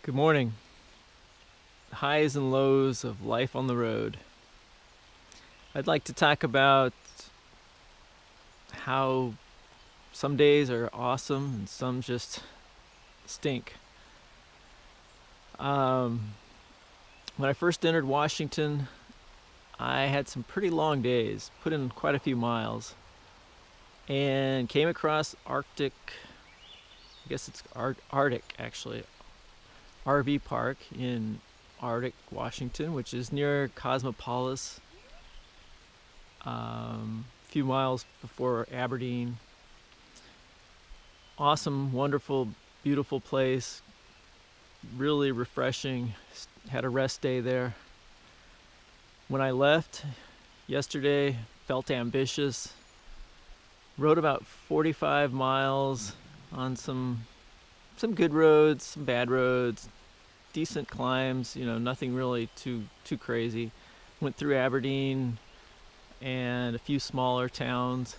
Good morning. Highs and lows of life on the road. I'd like to talk about how some days are awesome and some just stink. Um, when I first entered Washington, I had some pretty long days, put in quite a few miles, and came across I guess it's Arctic actually, RV Park in Arctic, Washington, which is near Cosmopolis, a few miles before Aberdeen. Awesome, wonderful, beautiful place. Really refreshing. Had a rest day there. When I left yesterday, felt ambitious. Rode about 45 miles on some good roads, some bad roads, decent climbs. Nothing really too crazy. Went through Aberdeen and a few smaller towns.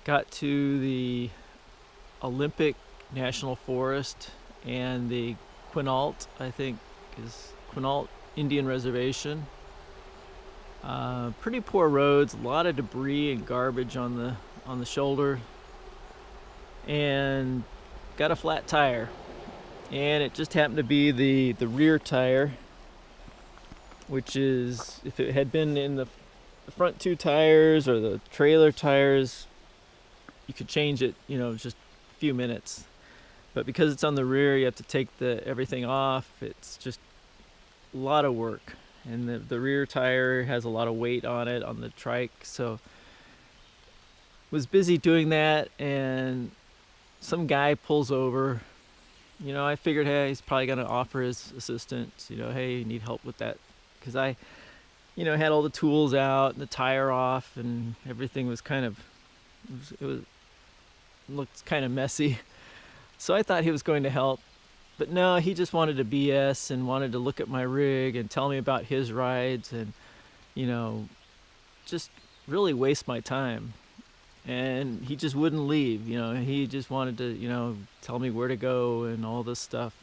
Got to the Olympic National Forest and the Quinault, I think is Quinault Indian Reservation. Pretty poor roads, a lot of debris and garbage on the shoulder, and got a flat tire. And it just happened to be the rear tire, which is, if it had been in the front two tires or the trailer tires, you could change it, just a few minutes. But because it's on the rear, you have to take everything off. It's just a lot of work. And the rear tire has a lot of weight on it, on the Trike. So was busy doing that, and some guy pulls over. I figured, hey, he's probably going to offer his assistance, hey, you need help with that. Because I, had all the tools out and the tire off, and everything was it looked kind of messy. So I thought he was going to help, but no, he just wanted to BS and wanted to look at my rig and tell me about his rides and, just really waste my time. And he just wouldn't leave, he just wanted to, tell me where to go and all this stuff.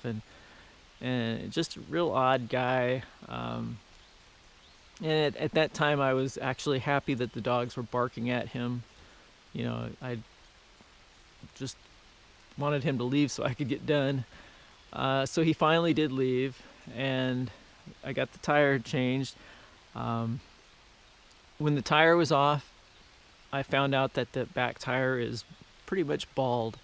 And just a real odd guy. And at that time I was actually happy that the dogs were barking at him. I just wanted him to leave so I could get done. So he finally did leave, and I got the tire changed. When the tire was off, I found out that the back tire is pretty much bald.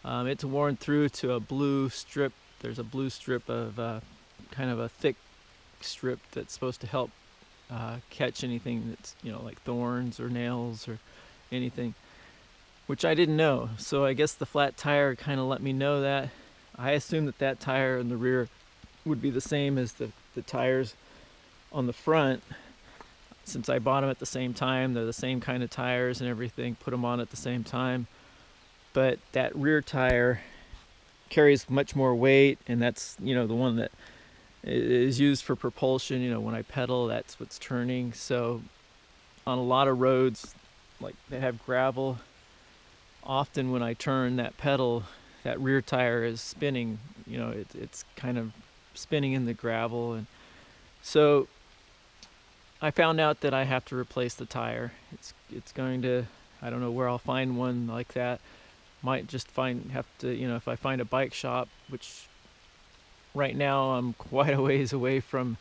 It's worn through to a blue strip. There's a blue strip of kind of a thick strip that's supposed to help catch anything that's, like thorns or nails or anything, which I didn't know. So I guess the flat tire kind of let me know that. I assumed that tire in the rear would be the same as the tires on the front. Since I bought them at the same time, they're the same kind of tires and everything, put them on at the same time. But that rear tire carries much more weight, and that's, the one that is used for propulsion. When I pedal, that's what's turning. So on a lot of roads like that have gravel, often when I turn that pedal, that rear tire is spinning. It's kind of spinning in the gravel. And so I found out that I have to replace the tire. It's going to, I don't know where I'll find one like that. Might just have to, if I find a bike shop, which right now I'm quite a ways away from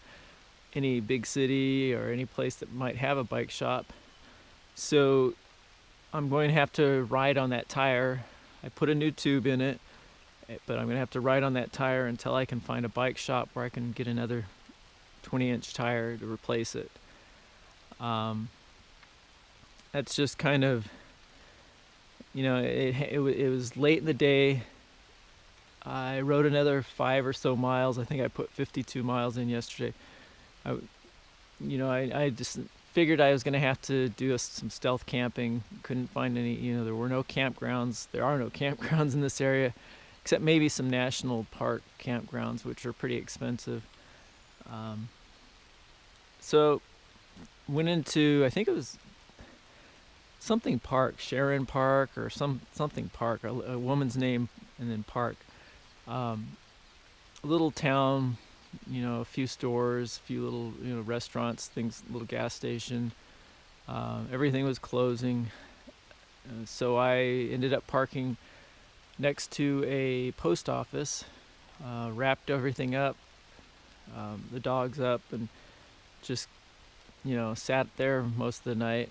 any big city or any place that might have a bike shop. So I'm going to have to ride on that tire. I put a new tube in it, but I'm going to have to ride on that tire until I can find a bike shop where I can get another 20-inch tire to replace it. That's just kind of, it was late in the day. I rode another 5 or so miles. I think I put 52 miles in yesterday. I just figured I was going to have to do some stealth camping. Couldn't find any, there were no campgrounds. There are no campgrounds in this area, except maybe some national park campgrounds, which are pretty expensive. So went into, I think it was something park, Sharon Park or something park, a woman's name and then park. little town, a few stores, a few little, restaurants, things, little gas station. Everything was closing. So I ended up parking next to a post office, wrapped everything up, the dogs up, and just, sat there most of the night.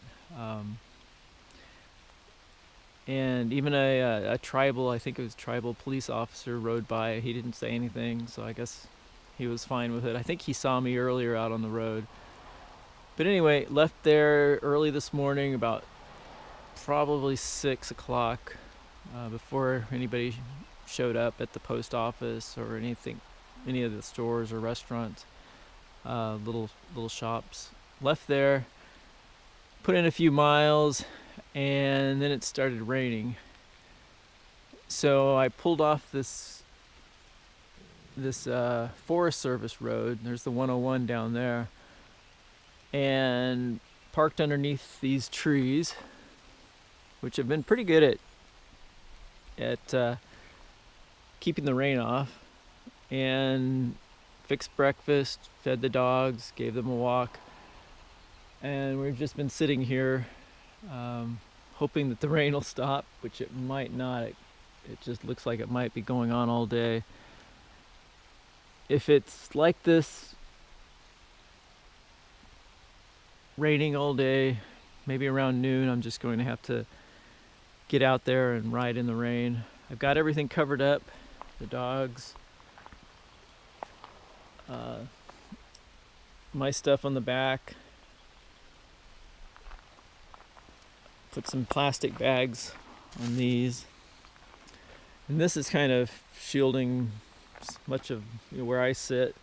And even a tribal, I think it was tribal police officer rode by. He didn't say anything, so I guess he was fine with it. I think he saw me earlier out on the road. But anyway, left there early this morning, about probably 6 o'clock, before anybody showed up at the post office or any of the stores or restaurants, little shops. Left there, put in a few miles, and then it started raining. So I pulled off this Forest Service road. There's the 101 down there, and parked underneath these trees, which have been pretty good at keeping the rain off, and fixed breakfast, fed the dogs, gave them a walk, and we've just been sitting here, hoping that the rain will stop, which it might not. It just looks like it might be going on all day. If it's like this, raining all day, maybe around noon, I'm just going to have to get out there and ride in the rain. I've got everything covered up, the dogs, my stuff on the back. Put some plastic bags on these, and this is kind of shielding much of where I sit.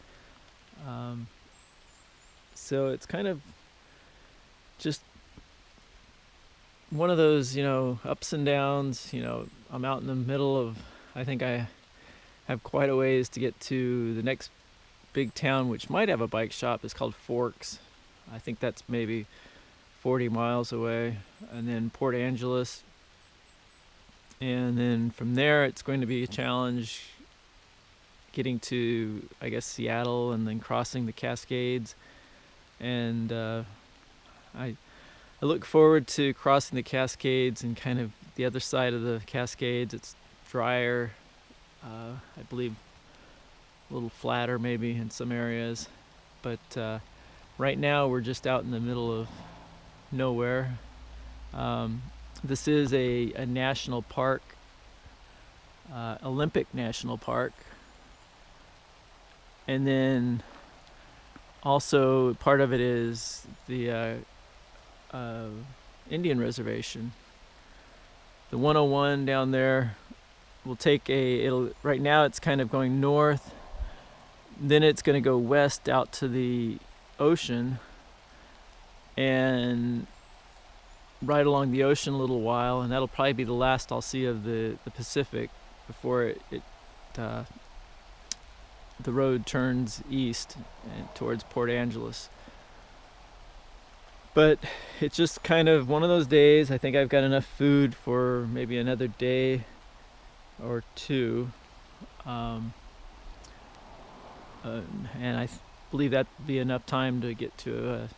So it's kind of just one of those, ups and downs. I'm out in the middle of, I think I have quite a ways to get to the next big town, which might have a bike shop. It's called Forks. I think that's maybe 40 miles away. And then Port Angeles. And then from there, it's going to be a challenge getting to, I guess, Seattle, and then crossing the Cascades. And I look forward to crossing the Cascades and kind of the other side of the Cascades. It's drier, I believe a little flatter maybe in some areas. But right now we're just out in the middle of nowhere. This is a national park, Olympic National Park. And then also part of it is the Indian reservation. The 101 down there will take right now it's kind of going north, then it's going to go west out to the ocean, and ride along the ocean a little while, and that'll probably be the last I'll see of the Pacific before the road turns east and towards Port Angeles. But it's just kind of one of those days. I think I've got enough food for maybe another day or two. And I believe that'd be enough time to get to a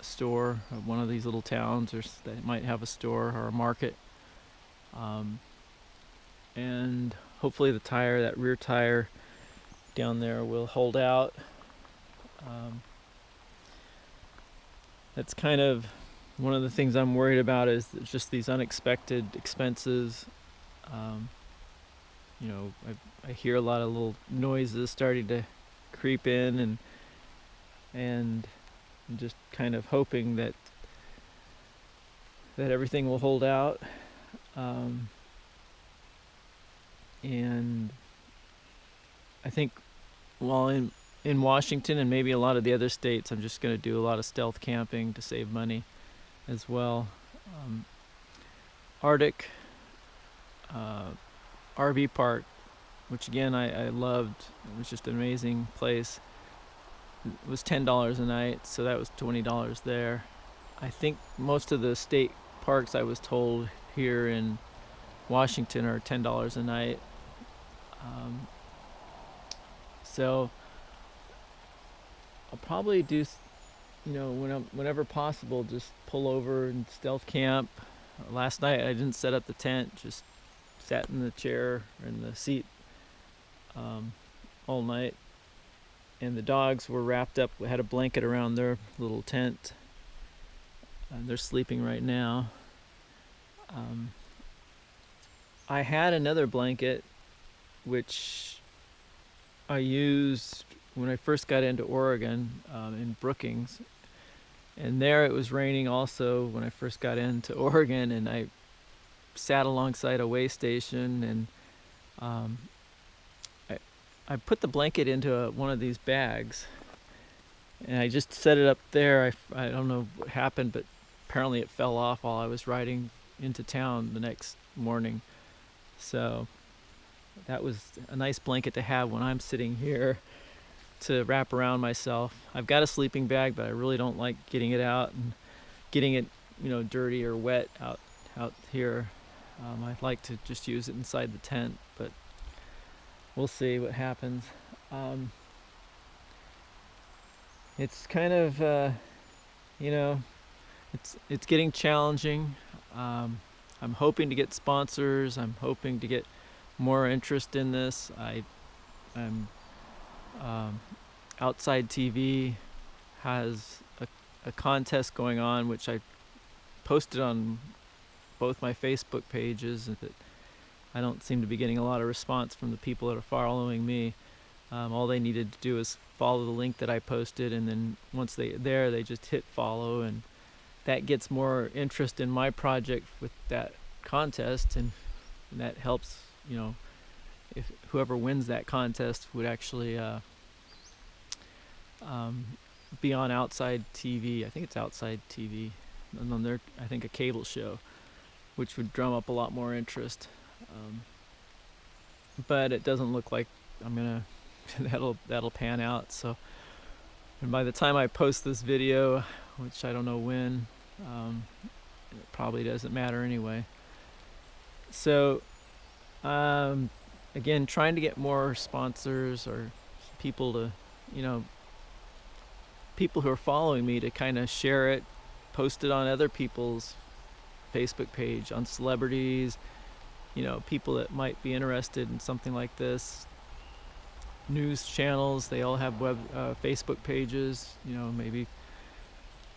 store, one of these little towns, or they might have a store or a market. And hopefully that rear tire down there will hold out. That's kind of one of the things I'm worried about, is just these unexpected expenses. I hear a lot of little noises starting to creep in, and I'm just kind of hoping that everything will hold out. And I think while in Washington and maybe a lot of the other states, I'm just going to do a lot of stealth camping to save money as well. Arctic RV park, which again I loved. It was just an amazing place. It was $10 a night, so that was $20 there. I think most of the state parks, I was told, here in Washington are $10 a night. So I'll probably do, whenever possible, just pull over and stealth camp. Last night I didn't set up the tent, just sat in the chair or in the seat all night. And the dogs were wrapped up, had a blanket around their little tent. And they're sleeping right now. I had another blanket which I used when I first got into Oregon, in Brookings. And there it was raining also when I first got into Oregon, and I sat alongside a way station, and I put the blanket into one of these bags, and I just set it up there. I don't know what happened, but apparently it fell off while I was riding into town the next morning. So that was a nice blanket to have when I'm sitting here to wrap around myself. I've got a sleeping bag, but I really don't like getting it out and getting it, dirty or wet out here. I'd like to just use it inside the tent, but we'll see what happens. It's kind of, it's getting challenging. I'm hoping to get sponsors. I'm hoping to get more interest in this. I'm Outside TV has a contest going on, which I posted on both my Facebook pages, and that I don't seem to be getting a lot of response from the people that are following me. All they needed to do is follow the link that I posted, and then once they just hit follow, and that gets more interest in my project with that contest, and that helps, if whoever wins that contest would actually be on Outside TV. I think it's Outside TV, and on their, I think, a cable show, which would drum up a lot more interest. But it doesn't look like I'm gonna that'll pan out. So, and by the time I post this video, which I don't know when, it probably doesn't matter anyway. So again, trying to get more sponsors or people to, people who are following me to kind of share it, post it on other people's Facebook page, on celebrities, people that might be interested in something like this. News channels, they all have Facebook pages, maybe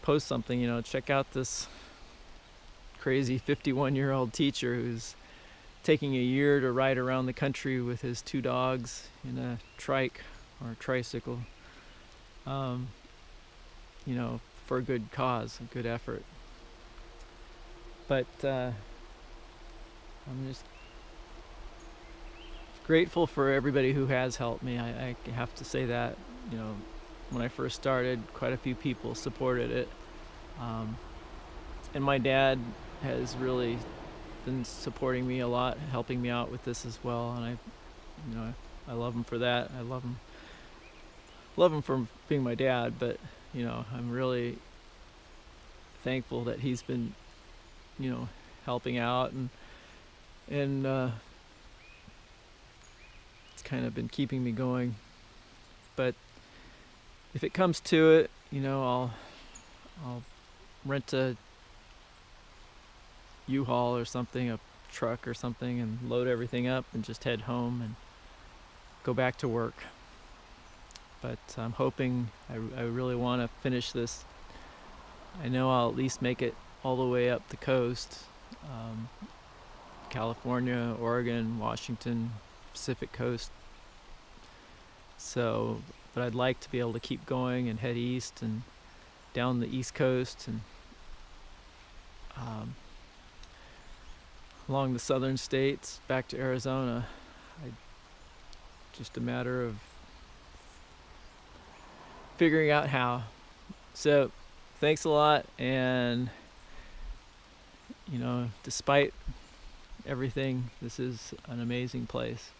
post something, check out this crazy 51-year-old teacher who's taking a year to ride around the country with his 2 dogs in a trike or a tricycle, for a good cause, a good effort. But I'm just grateful for everybody who has helped me. I have to say that, when I first started, quite a few people supported it. And my dad has really been supporting me a lot, helping me out with this as well, and I love him for that. I love him for being my dad, but I'm really thankful that he's been helping out, and it's kind of been keeping me going. But if it comes to it, I'll rent a U-Haul or something, a truck or something, and load everything up and just head home and go back to work. But I'm hoping, I really want to finish this. I know I'll at least make it all the way up the coast, California, Oregon, Washington, Pacific coast. So, but I'd like to be able to keep going and head east and down the East Coast and along the southern states back to Arizona. Just a matter of figuring out how. So thanks a lot, and despite everything, this is an amazing place.